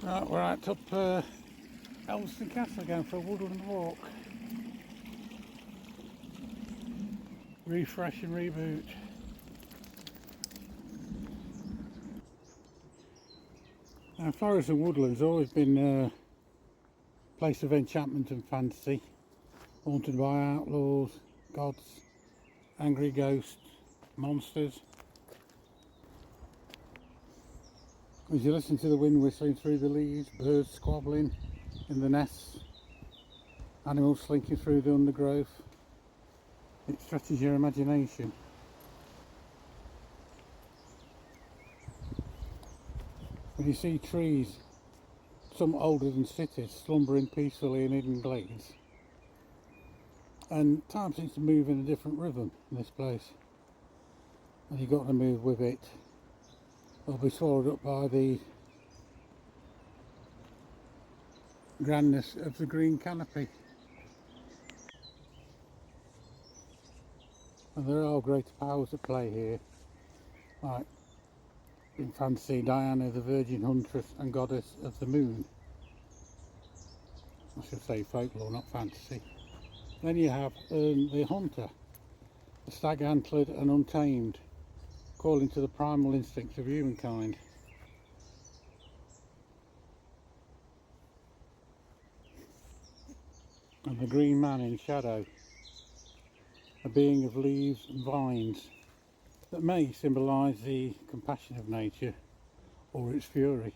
Right, we're out up Elveston Castle again for a woodland walk. Refresh and reboot. Now, forest and woodland's always been a place of enchantment and fantasy, haunted by outlaws, gods, angry ghosts, monsters. As you listen to the wind whistling through the leaves, birds squabbling in the nests, animals slinking through the undergrowth, it stretches your imagination. When you see trees, some older than cities, slumbering peacefully in hidden glades, and time seems to move in a different rhythm in this place, and you've got to move with it or be swallowed up by the grandness of the green canopy. And there are greater powers at play here, like in fantasy Diana, the virgin huntress and goddess of the moon. I should say folklore, not fantasy. Then you have the hunter, the stag antlered and untamed, calling to the primal instincts of humankind. And the green man in shadow, a being of leaves and vines that may symbolise the compassion of nature or its fury.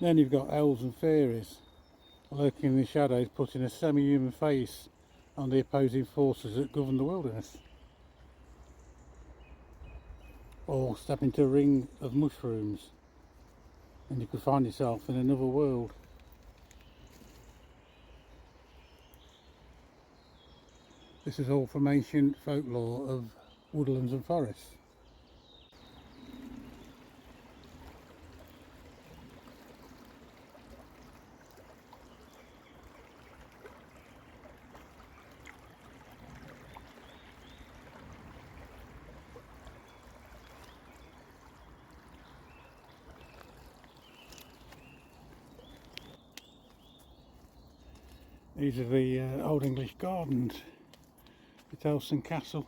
Then you've got elves and fairies lurking in the shadows, putting a semi-human face on the opposing forces that govern the wilderness. Or step into a ring of mushrooms and you could find yourself in another world. This is all from ancient folklore of woodlands and forests. These are the Old English gardens at Elveston Castle.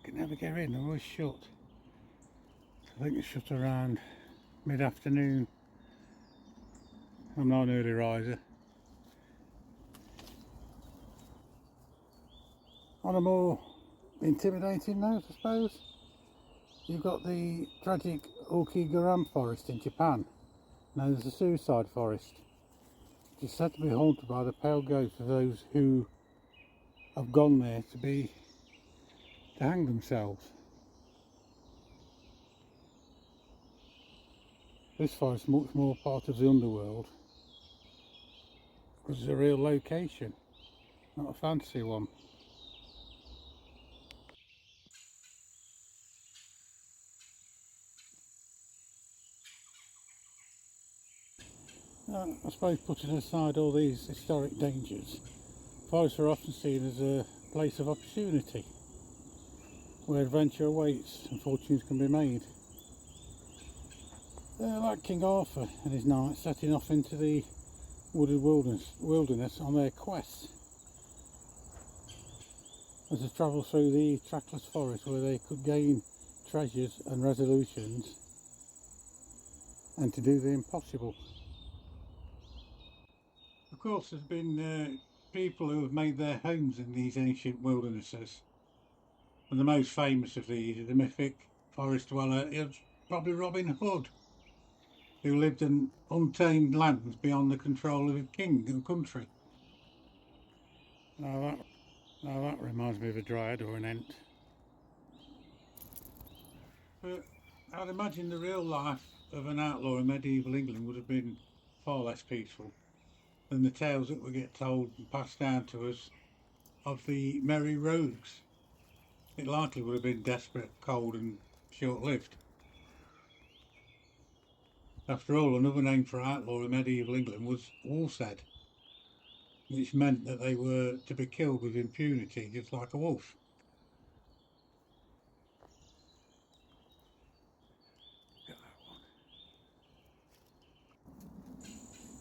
Can never get in, they're always shut. I think it's shut around mid-afternoon. I'm not an early riser. On a more intimidating note, I suppose, you've got the tragic Aokigahara forest in Japan, known as the suicide forest. It is said to be haunted by the pale ghosts of those who have gone there to hang themselves. This forest is much more part of the underworld because it's a real location, not a fantasy one. I suppose, putting aside all these historic dangers, forests are often seen as a place of opportunity where adventure awaits and fortunes can be made. Like King Arthur and his knights setting off into the wooded wilderness on their quests, as they travel through the trackless forest where they could gain treasures and resolutions and to do the impossible. Of course, there's been people who have made their homes in these ancient wildernesses, and the most famous of these is the mythic forest dweller, probably Robin Hood, who lived in untamed lands beyond the control of a king and country. Now that reminds me of a dryad or an ent. But I'd imagine the real life of an outlaw in medieval England would have been far less peaceful than the tales that we get told and passed down to us of the merry rogues. It likely would have been desperate, cold and short-lived. After all, another name for outlaw in medieval England was wolfshead, which meant that they were to be killed with impunity, just like a wolf.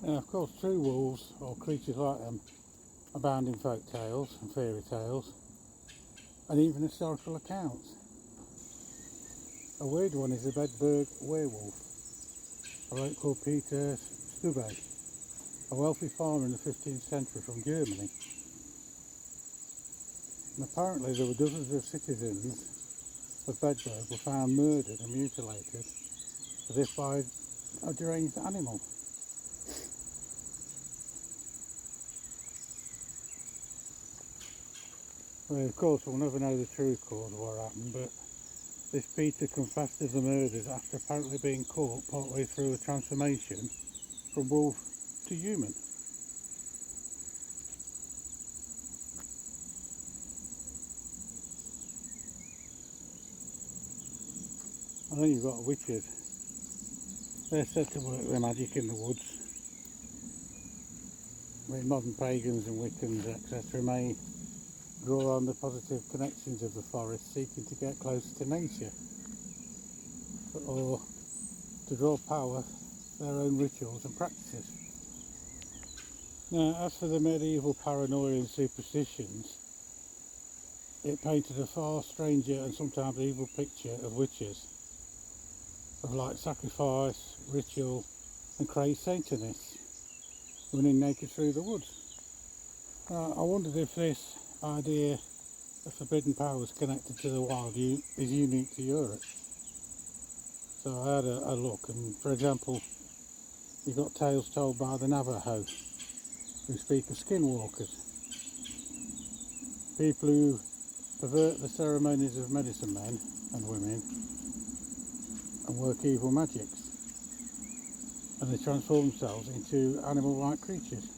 Now, of course, true wolves, or creatures like them, abound in folk tales and fairy tales, and even historical accounts. A weird one is the Bedburg werewolf. A bloke called Peter Stubbe, a wealthy farmer in the 15th century from Germany. And apparently there were dozens of citizens of Bedburg were found murdered and mutilated as if by a deranged animal. Well, of course we'll never know the true cause of what happened, but this Peter confessed to the murders after apparently being caught partway through a transformation from wolf to human. And then you've got witches. They're said to work their magic in the woods. I mean, modern pagans and Wiccans, etc., may draw on the positive connections of the forest, seeking to get closer to nature, or to draw power their own rituals and practices. Now, as for the medieval paranoia and superstitions, it painted a far stranger and sometimes evil picture of witches, of like sacrifice, ritual and crazed Satanists running naked through the woods. I wondered if this idea of forbidden powers connected to the wild is unique to Europe. So I had a look, and for example, you've got tales told by the Navajo, who speak of skinwalkers, people who pervert the ceremonies of medicine men and women and work evil magics, and they transform themselves into animal-like creatures.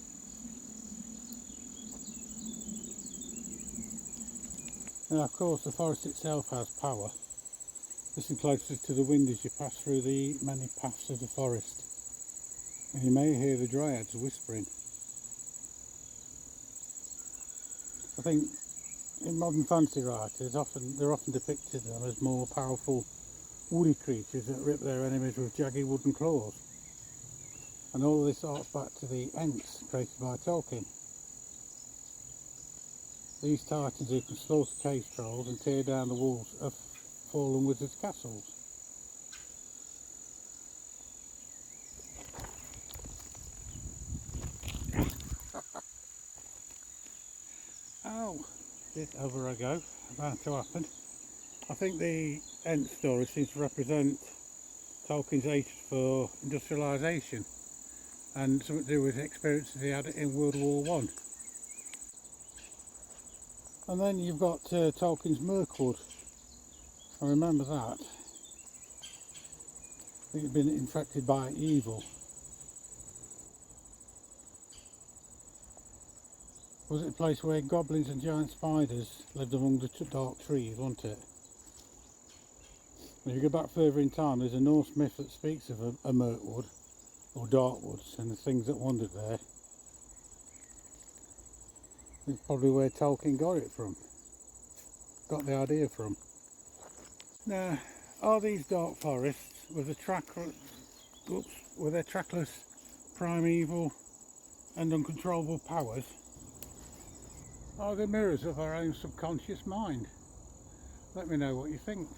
Now, of course, the forest itself has power. Listen closely to the wind as you pass through the many paths of the forest, and you may hear the dryads whispering. I think in modern fantasy writers, they're often depicted them as more powerful woody creatures that rip their enemies with jagged wooden claws. And all this harks back to the Ents created by Tolkien. These titans who can slaughter cave trolls and tear down the walls of fallen wizards' castles. Oh, over I go, about to happen. I think the Ent story seems to represent Tolkien's hatred for industrialisation and something to do with experiences he had in World War One. And then you've got Tolkien's Mirkwood. I remember that. I think he'd been infected by evil. Was it a place where goblins and giant spiders lived among the dark trees, wasn't it? If you go back further in time, there's a Norse myth that speaks of a Mirkwood, or dark woods, and the things that wandered there. It's probably where Tolkien got it from, got the idea from. Now, are these dark forests with their trackless primeval and uncontrollable powers, are they mirrors of our own subconscious mind? Let me know what you think.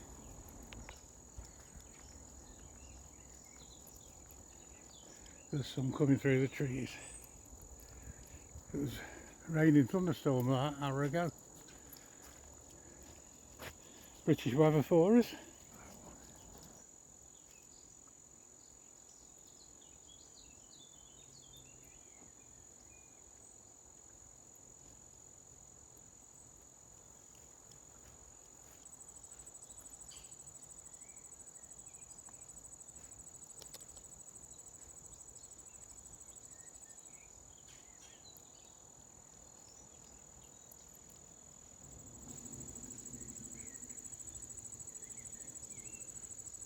There's some coming through the trees. It was raining thunderstorm an hour ago. British weather for us.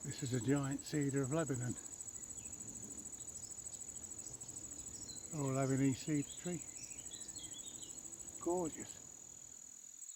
This is a giant cedar of Lebanon, or Lebanese cedar tree. Gorgeous.